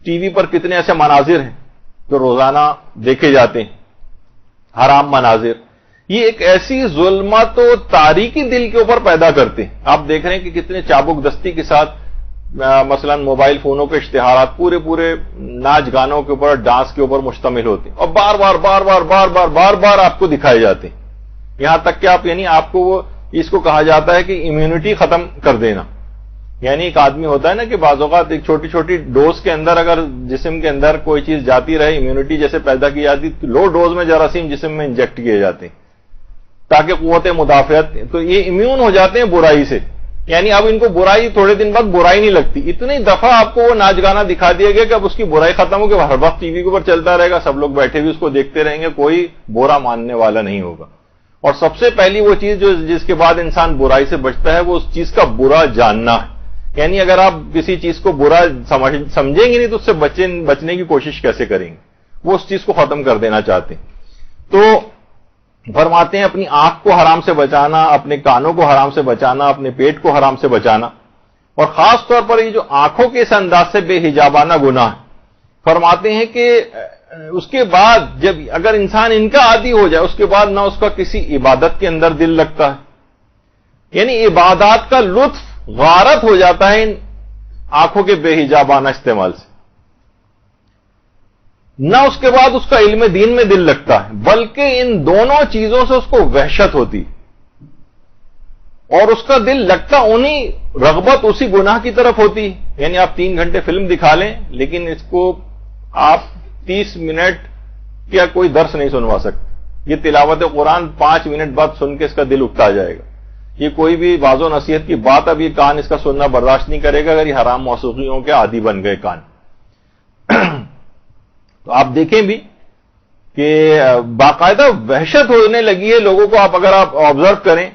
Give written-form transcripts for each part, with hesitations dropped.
T V پر کتنے ایسے مناظر ہیں جو روزانہ دیکھے جاتے ہیں، حرام مناظر. یہ ایک ایسی ظلمت و تاریکی دل کے اوپر پیدا کرتے ہیں. آپ دیکھ رہے ہیں کہ کتنے چابک دستی کے ساتھ مثلا موبائل فونوں کے اشتہارات پورے ناچ گانوں کے اوپر، ڈانس کے اوپر مشتمل ہوتے ہیں، اور بار بار آپ کو دکھائے جاتے ہیں. یہاں تک کہ آپ کو وہ اس کو کہا جاتا ہے کہ امیونٹی ختم کر دینا. یعنی ایک آدمی ہوتا ہے نا کہ بعض اوقات ایک چھوٹی چھوٹی ڈوز کے اندر اگر جسم کے اندر کوئی چیز جاتی رہے، امیونٹی جیسے پیدا کی جاتی، تو لو ڈوز میں جراثیم جسم میں انجیکٹ کیے جاتے ہیں تاکہ قوت مدافعت، تو یہ امیون ہو جاتے ہیں برائی سے. یعنی اب ان کو برائی تھوڑے دن بعد برائی نہیں لگتی. اتنی دفعہ آپ کو وہ ناچ گانا دکھا دیا گیا کہ اب اس کی برائی ختم ہو کہ ہر وقت ٹی وی کے اوپر چلتا رہے گا، سب لوگ بیٹھے ہوئے اس کو دیکھتے رہیں گے، کوئی برا ماننے والا نہیں ہوگا. اور سب سے پہلی وہ چیز جس کے بعد انسان برائی سے بچتا ہے وہ اس چیز کا برا جاننا ہے. یعنی اگر آپ کسی چیز کو برا سمجھیں گے نہیں تو اس سے بچنے کی کوشش کیسے کریں گے؟ وہ اس چیز کو ختم کر دینا چاہتے ہیں. تو فرماتے ہیں اپنی آنکھ کو حرام سے بچانا، اپنے کانوں کو حرام سے بچانا، اپنے پیٹ کو حرام سے بچانا، اور خاص طور پر یہ جو آنکھوں کے اس انداز سے بے حجابانہ گناہ، فرماتے ہیں کہ اس کے بعد جب اگر انسان ان کا عادی ہو جائے، اس کے بعد نہ اس کا کسی عبادت کے اندر دل لگتا ہے، یعنی عبادات کا لطف غارت ہو جاتا ہے ان آنکھوں کے بے حجابانہ استعمال سے. نہ اس کے بعد اس کا علم دین میں دل لگتا ہے، بلکہ ان دونوں چیزوں سے اس کو وحشت ہوتی، اور اس کا دل لگتا رغبت اسی گناہ کی طرف ہوتی. یعنی آپ 3 گھنٹے فلم دکھا لیں لیکن اس کو آپ 30 منٹ کیا کوئی درس نہیں سنوا سکتے. یہ تلاوت قرآن 5 منٹ بعد سن کے اس کا دل اکتا جائے گا. یہ کوئی بھی واضح و نصیحت کی بات اب یہ کان اس کا سننا برداشت نہیں کرے گا اگر یہ حرام موسیقیوں کے عادی بن گئے کان. تو آپ دیکھیں بھی کہ باقاعدہ وحشت ہونے لگی ہے لوگوں کو. اگر آپ آبزرو کریں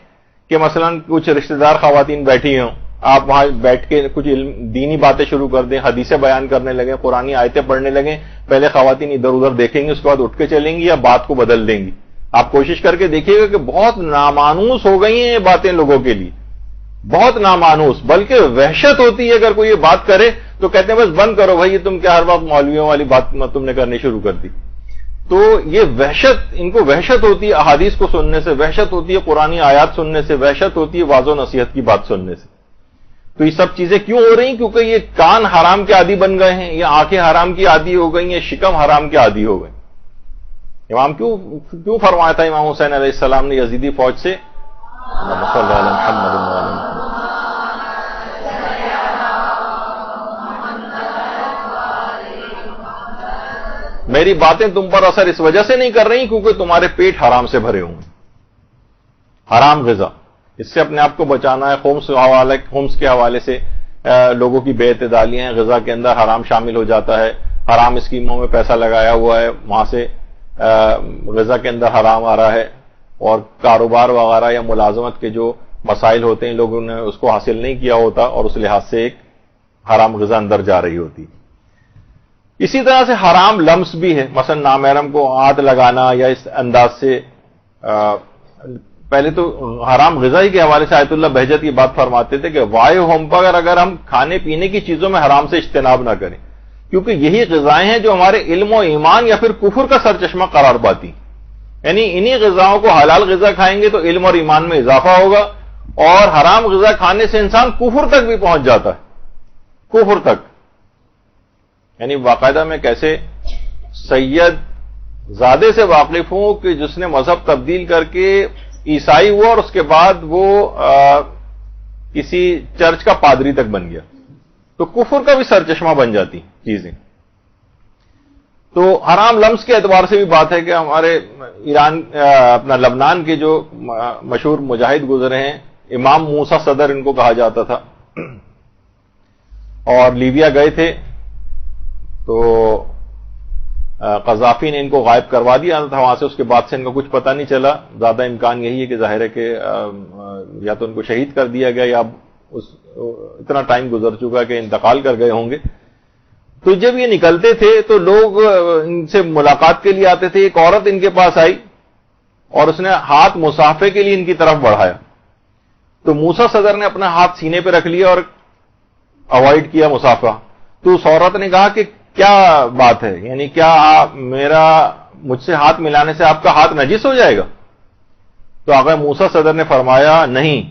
کہ مثلا کچھ رشتہ دار خواتین بیٹھی ہوں، آپ وہاں بیٹھ کے کچھ دینی باتیں شروع کر دیں، حدیثیں بیان کرنے لگیں، قرآنی آیتیں پڑھنے لگیں، پہلے خواتین ادھر ادھر دیکھیں گی، اس کے بعد اٹھ کے چلیں گی یا بات کو بدل دیں گی. آپ کوشش کر کے دیکھیے گا کہ بہت نامانوس ہو گئی ہیں یہ باتیں لوگوں کے لیے، بہت نامانوس، بلکہ وحشت ہوتی ہے. اگر کوئی یہ بات کرے تو کہتے ہیں بس بند کرو بھائی، تم کیا ہر وقت مولویوں والی بات تم نے کرنی شروع کر دی. تو یہ وحشت، ان کو وحشت ہوتی ہے احادیث کو سننے سے، وحشت ہوتی ہے قرآنی آیات سننے سے، وحشت ہوتی ہے واضح و نصیحت کی بات سننے سے. تو یہ سب چیزیں کیوں ہو رہی ہیں؟ کیونکہ یہ کان حرام کے عادی بن گئے ہیں، یہ آنکھیں حرام کی عادی ہو گئی ہیں، شکم حرام کے عادی ہو گئے. امام کیوں فرمایا تھا امام حسین علیہ السلام نے یزیدی فوج سے میری باتیں تم پر اثر اس وجہ سے نہیں کر رہی کیونکہ تمہارے پیٹ حرام سے بھرے ہوں، حرام غذا. اس سے اپنے آپ کو بچانا ہے. خمس کے حوالے سے لوگوں کی بے اعتدالیاں ہیں، غذا کے اندر حرام شامل ہو جاتا ہے، حرام اسکیموں میں پیسہ لگایا ہوا ہے، وہاں سے غذا کے اندر حرام آ رہا ہے، اور کاروبار وغیرہ یا ملازمت کے جو مسائل ہوتے ہیں لوگوں نے اس کو حاصل نہیں کیا ہوتا اور اس لحاظ سے ایک حرام غذا اندر جا رہی ہوتی. اسی طرح سے حرام لمس بھی ہے، مثلا نامحرم کو ہاتھ لگانا یا اس انداز سے. پہلے تو حرام غذائی کے حوالے سے آیت اللہ بہجت یہ بات فرماتے تھے کہ وائے ہوم پر اگر ہم کھانے پینے کی چیزوں میں حرام سے اجتناب نہ کریں، کیونکہ یہی غذائیں ہیں جو ہمارے علم و ایمان یا پھر کفر کا سرچشمہ قرار پاتی. یعنی انہی غذاؤں کو حلال غذا کھائیں گے تو علم اور ایمان میں اضافہ ہوگا، اور حرام غذا کھانے سے انسان کفر تک بھی پہنچ جاتا ہے، کفر تک. یعنی باقاعدہ میں کیسے سید زادے سے واقف ہوں کہ جس نے مذہب تبدیل کر کے عیسائی ہوا اور اس کے بعد وہ کسی چرچ کا پادری تک بن گیا، تو کفر کا بھی سرچشمہ بن جاتی چیزیں. تو حرام لمس کے اعتبار سے بھی بات ہے کہ ہمارے ایران اپنا لبنان کے جو مشہور مجاہد گزرے ہیں، امام موسیٰ صدر ان کو کہا جاتا تھا، اور لیبیا گئے تھے تو قذافی نے ان کو غائب کروا دیا تھا وہاں سے. اس کے بعد سے ان کا کچھ پتہ نہیں چلا. زیادہ امکان یہی ہے کہ ظاہر ہے کہ یا تو ان کو شہید کر دیا گیا یا اتنا ٹائم گزر چکا کہ انتقال کر گئے ہوں گے. تو جب یہ نکلتے تھے تو لوگ ان سے ملاقات کے لیے آتے تھے. ایک عورت ان کے پاس آئی اور اس نے ہاتھ مصافحے کے لیے ان کی طرف بڑھایا, تو موسیٰ صدر نے اپنا ہاتھ سینے پہ رکھ لیا اور اوائڈ کیا مصافحہ. تو اس عورت نے کہا کہ کیا بات ہے؟ یعنی کیا مجھ سے ہاتھ ملانے سے آپ کا ہاتھ نجس ہو جائے گا؟ تو آقا موسیٰ صدر نے فرمایا نہیں،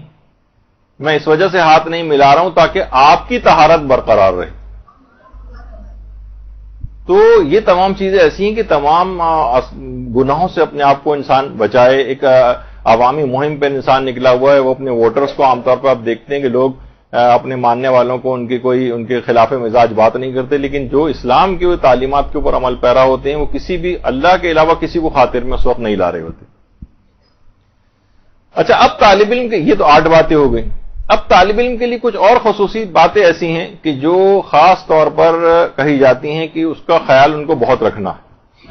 میں اس وجہ سے ہاتھ نہیں ملا رہا ہوں تاکہ آپ کی طہارت برقرار رہے۔ تو یہ تمام چیزیں ایسی ہیں کہ تمام گناہوں سے اپنے آپ کو انسان بچائے۔ ایک عوامی مہم پہ انسان نکلا ہوا ہے، وہ اپنے ووٹرز کو عام طور پر آپ دیکھتے ہیں کہ لوگ اپنے ماننے والوں کو ان کے خلاف مزاج بات نہیں کرتے، لیکن جو اسلام کی تعلیمات کے اوپر عمل پیرا ہوتے ہیں وہ کسی بھی اللہ کے علاوہ کسی کو خاطر میں اس وقت نہیں لا رہے ہوتے۔ اچھا، اب طالب علم کے یہ تو 8 باتیں ہو گئی۔ اب طالب علم کے لیے کچھ اور خصوصی باتیں ایسی ہیں کہ جو خاص طور پر کہی جاتی ہیں کہ اس کا خیال ان کو بہت رکھنا ہے۔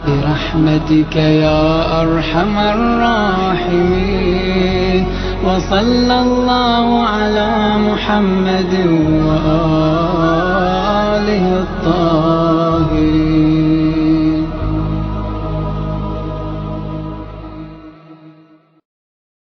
برحمتك يا ارحم الراحمين وصلى الله على محمد وآله الطاهرين۔